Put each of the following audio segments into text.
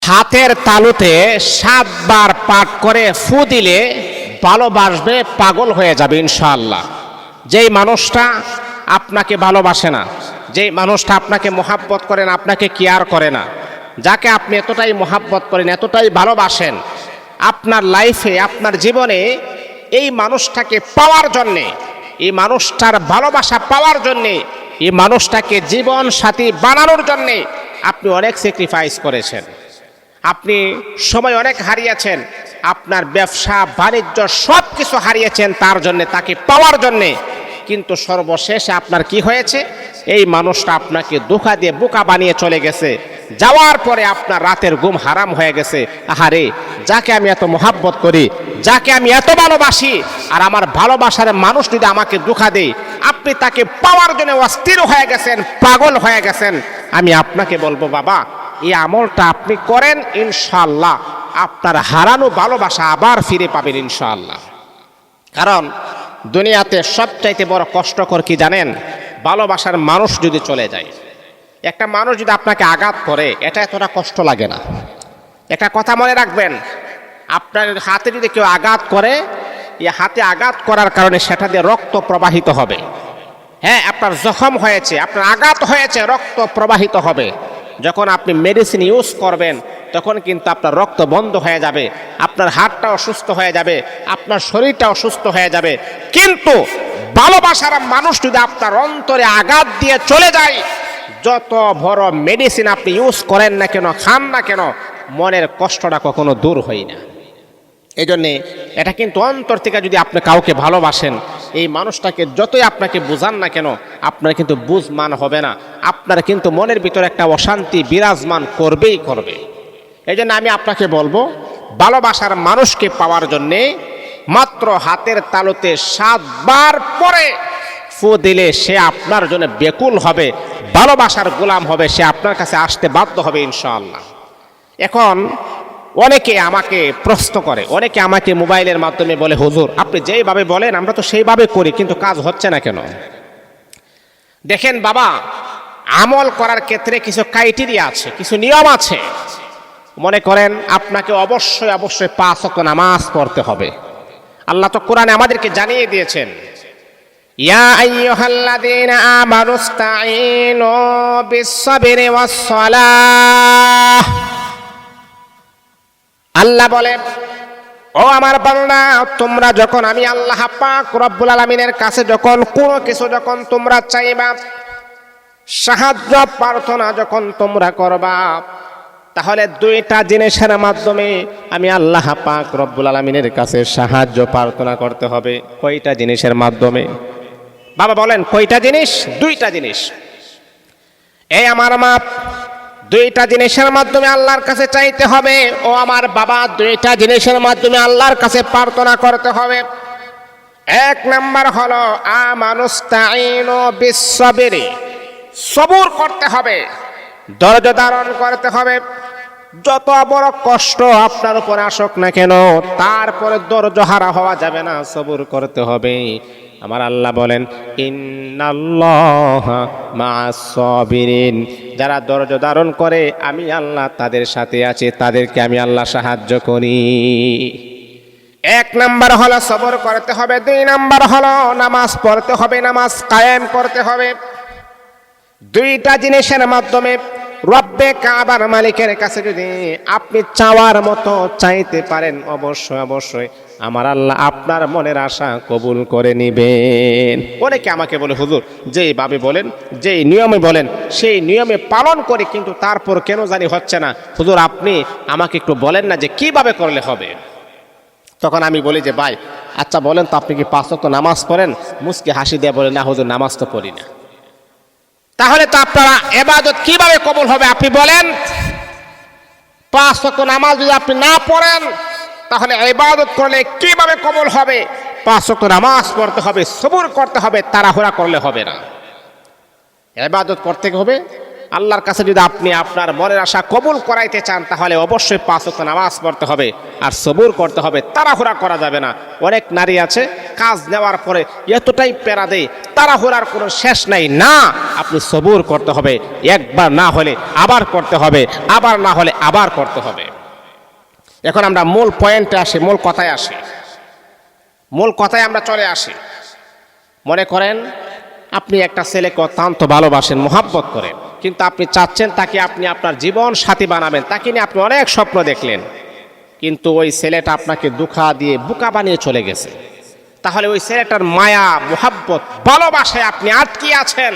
হাতের তালুতে 7 বার পাঠ করে ফু দিলে ভালোবাসবে, পাগল হয়ে যাবে ইনশাআল্লাহ। যেই মানুষটা আপনাকে ভালোবাসে না, যেই মানুষটা আপনাকে মোহাব্বত করে না, আপনাকে কেয়ার করে না, যাকে আপনি এতটাই মোহাব্বত করেন, এতটাই ভালোবাসেন, আপনার লাইফে, আপনার জীবনে এই মানুষটাকে পাওয়ার জন্যে, এই মানুষটার ভালোবাসা পাওয়ার জন্যে, এই মানুষটাকে জীবন সাথী বানানোর জন্যে আপনি অনেক স্যাক্রিফাইস করেছেন, আপনি সময় অনেক হারিয়েছেন, আপনার ব্যবসা বাণিজ্য সব কিছু হারিয়েছেন তার জন্যে, তাকে পাওয়ার জন্যে। কিন্তু সর্বশেষে আপনার কি হয়েছে? এই মানুষটা আপনাকে ধোঁকা দিয়ে বোকা বানিয়ে চলে গেছে। যাওয়ার পরে আপনার রাতের ঘুম হারাম হয়ে গেছে। আহারে, যাকে আমি এত মোহাব্বত করি, যাকে আমি এত ভালোবাসি, আর আমার ভালোবাসার মানুষ যদি আমাকে ধোঁকা দেয়, আপনি তাকে পাওয়ার জন্য অস্থির হয়ে গেছেন, পাগল হয়ে গেছেন। আমি আপনাকে বলবো বাবা, এই আমলটা আপনি করেন, ইনশাআল্লাহ আপনার হারানো ভালোবাসা আবার ফিরে পাবেন ইনশাআল্লাহ। কারণ দুনিয়াতে সবচাইতে বড় কষ্টকর কি জানেন? ভালোবাসার মানুষ যদি চলে যায়। একটা মানুষ যদি আপনাকে আঘাত করে, এটা এতটা কষ্ট লাগে না। একটা কথা মনে রাখবেন, আপনার হাতে যদি কেউ আঘাত করে, এই হাতে আঘাত করার কারণে সেটা দিয়ে রক্ত প্রবাহিত হবে। হ্যাঁ, আপনার জখম হয়েছে, আপনার আঘাত হয়েছে, রক্ত প্রবাহিত হবে। যখন আপনি মেডিসিন ইউজ করবেন, তখন কিন্তু আপনার রক্ত বন্ধ হয়ে যাবে, আপনার হাতটা অসুস্থ হয়ে যাবে, আপনার শরীরটা অসুস্থ হয়ে যাবে। কিন্তু ভালোবাসার মানুষ যদি আপনার অন্তরে আঘাত দিয়ে চলে যায়, যত বড় মেডিসিন আপনি ইউজ করেন না কেন, খান না কেন, মনের কষ্টটা কখনো দূর হয় না। এই জন্যে এটা কিন্তু অন্তর থেকে যদি আপনি কাউকে ভালোবাসেন, এই মানুষটাকে যতই আপনাকে বুঝান না কেন, আপনার কিন্তু বুঝমান হবে না, আপনার কিন্তু মনের ভিতরে একটা অশান্তি বিরাজমান করবেই করবে। এই জন্য আমি আপনাকে বলবো, ভালোবাসার মানুষকে পাওয়ার জন্যে মাত্র হাতের তালুতে 7 বার পরে ফু দিলে সে আপনার জন্য বেকুল হবে, ভালোবাসার গোলাম হবে, সে আপনার কাছে আসতে বাধ্য হবে ইনশাআল্লাহ। এখন অনেকে আমাকে প্রশ্ন করে, অনেকে আমাকে মোবাইলের মাধ্যমে বলে, হুজুর আপনি যেইভাবে বলেন আমরা তো সেইভাবে করি, কিন্তু কাজ হচ্ছে না কেন? দেখেন বাবা, আমল করার ক্ষেত্রে কিছু ক্রাইটেরিয়া আছে, কিছু নিয়ম আছে। মনে করেন আপনাকে অবশ্যই অবশ্যই 5 ওয়াক্ত নামাজ পড়তে হবে। আল্লাহ তো কোরআনে আমাদেরকে জানিয়ে দিয়েছেন, ইয়া আইয়ুহাল্লাযীনা আমানুস্তাঈনু বিস-সাবরি ওয়াস-সালাহ। আল্লাহ বলে, ও আমার বান্দা, তোমরা যখন আমি আল্লাহ পাক রব্বুল আলামিনের কাছে যখন কোনো কিছু যখন তোমরা চাইবা, সাহায্য প্রার্থনা যখন তোমরা করবা, তাহলে 2টা জিনিসের মাধ্যমে আমি আল্লাহ পাক রব্বুল আলামিনের কাছে সাহায্য প্রার্থনা করতে হবে। কয়টা জিনিসের মাধ্যমে? বাবা বলেন কয়টা জিনিস? 2টা জিনিস। এই আমার মা, 2টা জিনিসের মাধ্যমে আল্লাহর কাছে চাইতে হবে। ও আমার বাবা, 2টা জিনিসের মাধ্যমে আল্লাহর কাছে প্রার্থনা করতে হবে। 1 নাম্বার হলো আমানুস্তাঈনু বিস-সাবরি, সবুর করতে হবে, ধৈর্য ধারণ করতে হবে। যত বড় কষ্ট আপনার উপর আসুক না কেন, তারপরে ধৈর্য হারা হওয়া যাবে না, সবুর করতে হবে। আমার আল্লাহ বলেন, ইন্নাল্লাহা মা'আস সাবিরিন, যারা ধৈর্য ধারণ করে আমি আল্লাহ তাদের সাথে আছি, তাদেরকে আমি আল্লাহ সাহায্য করি। 1 নাম্বার হলো সবর করতে হবে, 2 নাম্বার হলো নামাজ পড়তে হবে, নামাজ কায়েম করতে হবে। 2টা জিনিসের মাধ্যমে রব্বে কাবার মালিকের কাছে যদি আপনি চাওয়ার মতো চাইতে পারেন, অবশ্যই অবশ্যই আমার আল্লাহ আপনার মনের আশা কবুল করে নিবেন। অনেকে আমাকে বলে, হুজুর যেইভাবে বলেন, যেই নিয়মে বলেন সেই নিয়মে পালন করি, কিন্তু তারপর কেন জানি হচ্ছে না। হুজুর আপনি আমাকে একটু বলেন না যে কিভাবে করলে হবে। তখন আমি বলি যে ভাই আচ্ছা বলেন তো, আপনি কি 5 ওয়াক্ত নামাজ পড়েন? মুস্কি হাসি দিয়ে বলেন, না হুজুর নামাজ তো পড়ি না। তাহলে তো আপনারা ইবাদত কিভাবে কবুল হবে? আপনি বলেন, 5 ওয়াক্ত নামাজ যদি আপনি না পড়েন, তাহলে ইবাদত করলে কিভাবে কবুল হবে? 5 ওয়াক্ত নামাজ পড়তে হবে, সবুর করতে হবে, তাড়াহুড়া করলে হবে না। ইবাদত করতে হবে আল্লাহর কাছে। যদি আপনি আপনার মনের আশা কবুল করাইতে চান, তাহলে অবশ্যই 5 ওয়াক্ত নামাজ পড়তে হবে আর সবুর করতে হবে, তাড়াহুড়া করা যাবে না। অনেক নারী আছে কাজ নেওয়ার পরে এতটাই প্যারা দেয়, তাড়াহুড়ার কোনো শেষ নাই। না, আপনি সবুর করতে হবে, একবার না হলে আবার করতে হবে, আবার না হলে আবার করতে হবে। এখন আমরা মূল পয়েন্টে আসি, মূল কথায় আসি, মূল কথায় আমরা চলে আসি। মনে করেন আপনি একটা ছেলেকে অত্যন্ত ভালোবাসেন, মোহাব্বত করেন, কিন্তু আপনি চাচ্ছেন তাকে আপনি আপনার জীবন সাথী বানাবেন, তাকে নিয়ে আপনি অনেক স্বপ্ন দেখলেন, কিন্তু ওই ছেলেটা আপনাকে ধোঁকা দিয়ে বোকা বানিয়ে চলে গেছে। তাহলে ওই ছেলেটার মায়া, মোহাব্বত, ভালোবাসায় আপনি আটকে আছেন,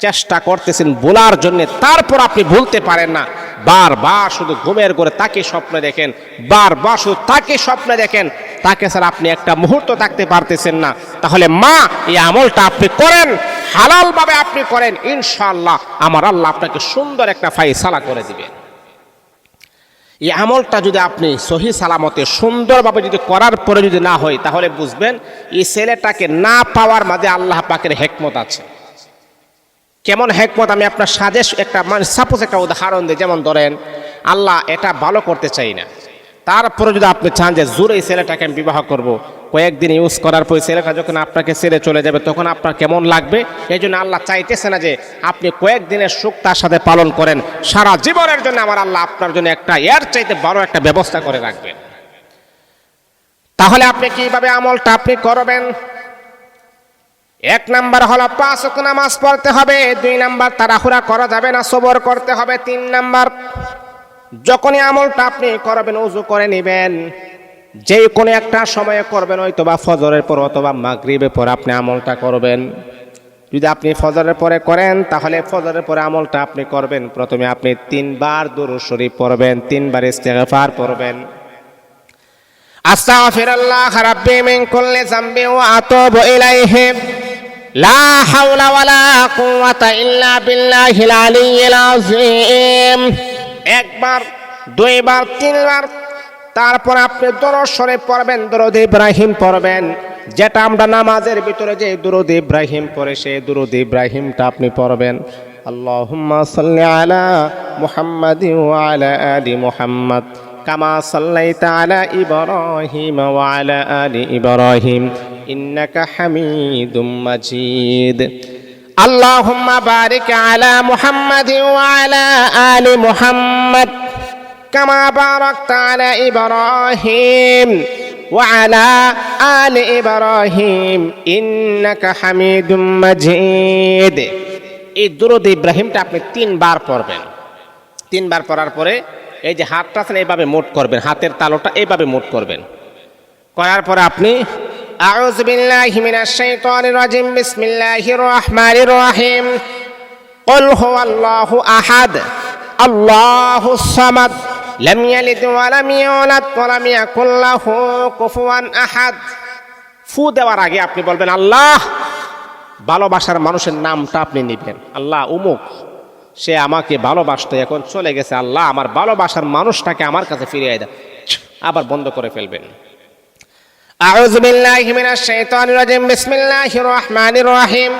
চেষ্টা করতেছেন ভোলার জন্য, তারপর আপনি ভুলতে পারেন না। বারবার শুধু ঘুমের ঘরে তাকে স্বপ্ন দেখেন, বারবার শুধু তাকে স্বপ্ন দেখেন, তাকে স্যার আপনি একটা মুহূর্ত থাকতে পারতেছেন না। তাহলে মা, এই আমলটা আপনি করেন, হালালভাবে আপনি করেন, ইনশাআল্লাহ আমার আল্লাহ আপনাকে সুন্দর একটা ফায়সালা করে দিবেন। এই আমলটা যদি আপনি সহি সালামতে সুন্দরভাবে যদি করার পরে যদি না হয়, তাহলে বুঝবেন এই ছেলেটাকে না পাওয়ার মাঝে আল্লাহ পাকের হিকমত আছে। কেমন হিকমত আমি আপনার সাজেস্ট একটা সাপোজ একটা উদাহরণ দিই। যেমন ধরেন আল্লাহ এটা ভালো করতে চাই না, তারপরে যদি আপনি চান যে জোরে এই ছেলেটাকে আমি বিবাহ করব, কয়েকদিন ইউজ করার পর ছেলেটা যখন আপনাকে ছেড়ে চলে যাবে তখন আপনার কেমন লাগবে? এই জন্য আল্লাহ চাইতেছে না যে আপনি কয়েকদিনের সুখ তার সাথে পালন করেন, সারা জীবনের জন্য আমার আল্লাহ আপনার জন্য একটা এর চাইতে বড় একটা ব্যবস্থা করে রাখবেন। তাহলে আপনি কিভাবে আমলটা আপনি করবেন? 1 নাম্বার হলো 5 ওয়াক্ত নামাজ পড়তে হবে। 2 নাম্বার তাড়াহুড়া করা যাবে না, সবর করতে হবে। 3 নাম্বার, যখনই আমলটা আপনি করবেন ওযু করে নেবেন, যে কোনো একটা সময়ে করবেন, হয়তোবা ফজরের পর অথবা মাগরিবের পর আপনি আমলটা করবেন। যদি আপনি ফজরের পরে করেন তাহলে ফজরের পরে আমলটা আপনি করবেন, প্রথমে আপনি 3 বার দুরূদ শরীফ পড়বেন, 3 বার ইস্তিগফার পড়বেন। আস্তাগফিরুল্লাহ রাব্বি মিন কুল্লি যামবি ওয়া আতুবু ইলাইহি লা হাওলা ওয়ালা কুওয়াতা ইল্লা বিল্লাহিল আলিয়্যিল আযীম। 1 বার, 2 বার, 3 বার, তারপর আপনি দরুদ শরীফ পড়বেন, দরুদ ইব্রাহিম পড়বেন, যেটা আমরা নামাজের ভিতরে যে দরুদ ইব্রাহিম পড়ে সেই দরুদ ইব্রাহিমটা আপনি পড়বেন। আল্লাহুম্মা সাল্লি আলা মুহাম্মাদিন ওয়া আলা আলি মুহাম্মাদ কামা সাল্লাইতা আলা ইব্রাহিম ওয়া আলা আলি ইব্রাহিম ইন্নাকা হামিদুম মাজিদ। আল্লাহুম্মা বারিক আলা মুহাম্মাদিন ওয়া আলা আলি মুহাম্মাদ কামা বারাকতা আলা ইব্রাহিম ওয়া আলা আলি ইব্রাহিম ইন্নাকা হামিদুম মাজিদ। এই দরুদ ইব্রাহিমটা আপনি 3 বার পড়বেন। 3 বার পড়ার পরে এই যে হাতটা আছে এইভাবে মুঠ করবেন, হাতের তালুটা এইভাবে মুঠ করবেন। করার পরে আপনি আউযু বিল্লাহি মিনাশ শাইতানির রাজিম বিসমিল্লাহির রহমানির রহিম কুল হুয়াল্লাহু আহাদ আল্লাহুস সামাদ লাম ইয়ালিদ ওয়া লাম ইউলাদ ওয়া লাম ইয়াকুল লাহু কুফুয়ান আহাদ। ফু দেওয়ার আগে আপনি বলবেন আল্লাহ, ভালোবাসার মানুষের নামটা আপনি নেবেন। আল্লাহ অমুক, সে আমাকে ভালোবাসতো, এখন চলে গেছে, আল্লাহ আমার ভালোবাসার মানুষটাকে আমার কাছে ফিরিয়ে দাও। আবার বন্ধ করে ফেলবেন। আউযু বিল্লাহি মিনাশ শাইতানির রাজিম বিসমিল্লাহির রহমানির রহিম।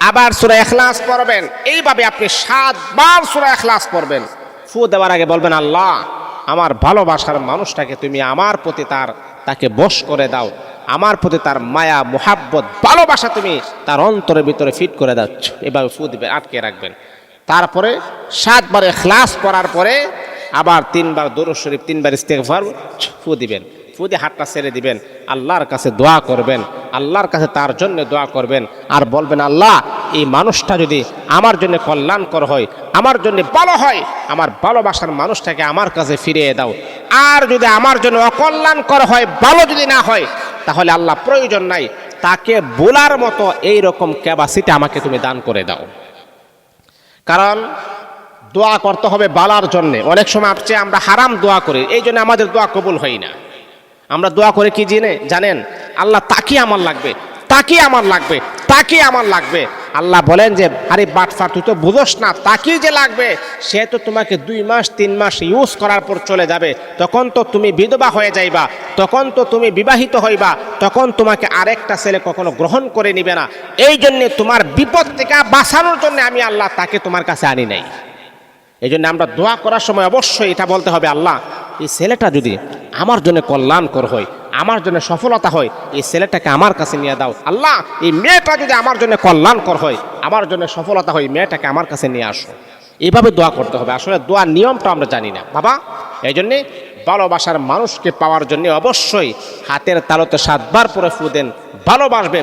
আবার সূরা ইখলাস পড়বেন। এইভাবে আপনি 7 বার সূরা ইখলাস পড়বেন। ফু দেওয়ার আগে বলবেন আল্লাহ, আমার ভালোবাসার মানুষটাকে তুমি আমার প্রতি তাকে বশ করে দাও, আমার প্রতি তার মায়া মোহাব্বত ভালোবাসা তুমি তার অন্তরের ভিতরে ফিট করে দাও। এভাবে ফু দিবেন, আটকে রাখবেন। তারপরে 7 বার ইখলাস পড়ার পরে আবার 3 বার দরুদ শরীফ, 3 বার ইস্তিগফার ফু দিবেন। ফু দিয়ে হাতটা ছেড়ে দিবেন, আল্লাহর কাছে দোয়া করবেন, আল্লাহর কাছে তার জন্য দোয়া করবেন। আর বলবেন আল্লাহ, এই মানুষটা যদি আমার জন্য কল্যাণকর হয়, আমার জন্য ভালো হয়, আমার ভালোবাসার মানুষটাকে আমার কাছে ফিরিয়ে দাও। আর যদি আমার জন্য অকল্যাণকর হয়, ভালো যদি না হয়, তাহলে আল্লাহ প্রয়োজন নাই, তাকে বলার মতো এইরকম ক্যাপাসিটি আমাকে তুমি দান করে দাও। কারণ দোয়া করতে হবে বালার জন্যে। অনেক সময় আমরা হারাম দোয়া করি, এই জন্য আমাদের দোয়া কবুল হয় না। আমরা দোয়া করে কি জানেন? আল্লাহ তাকে আমার লাগবে, তাকে আমার লাগবে, তাকে আমার লাগবে। আল্লাহ বলেন যে আরে বাটফার, তুই তো বুঝোস না, তাকেই যে লাগবে সে তো তোমাকে 2 মাস 3 মাস ইউজ করার পর চলে যাবে, তখন তো তুমি বিধবা হয়ে যাইবা, তখন তো তুমি বিবাহিত হইবা, তখন তোমাকে আরেকটা ছেলে কখনো গ্রহণ করে নিবে না। এই জন্যে তোমার বিপদ থেকে বাঁচানোর জন্য আমি আল্লাহ তাকে তোমার কাছে আনি নাই। এই জন্য আমরা দোয়া করার সময় অবশ্যই এটা বলতে হবে, আল্লাহ এই ছেলেটা যদি আমার জন্য কল্যাণকর হয়, আমার জন্য সফলতা হয়, এই ছেলেটাকে আমার কাছে নিয়ে দাও। আল্লাহ, এই মেয়েটা যদি আমার জন্য কল্যাণকর হয়, আমার জন্য সফলতা হয়, মেয়েটাকে আমার কাছে নিয়ে আসো। এইভাবে দোয়া করতে হবে। আসলে দোয়ার নিয়মটা আমরা জানি না বাবা। এই জন্যে ভালোবাসার মানুষকে পাওয়ার জন্য অবশ্যই হাতের তালুতে 7 বার পরে ফু দেন, ভালোবাসবে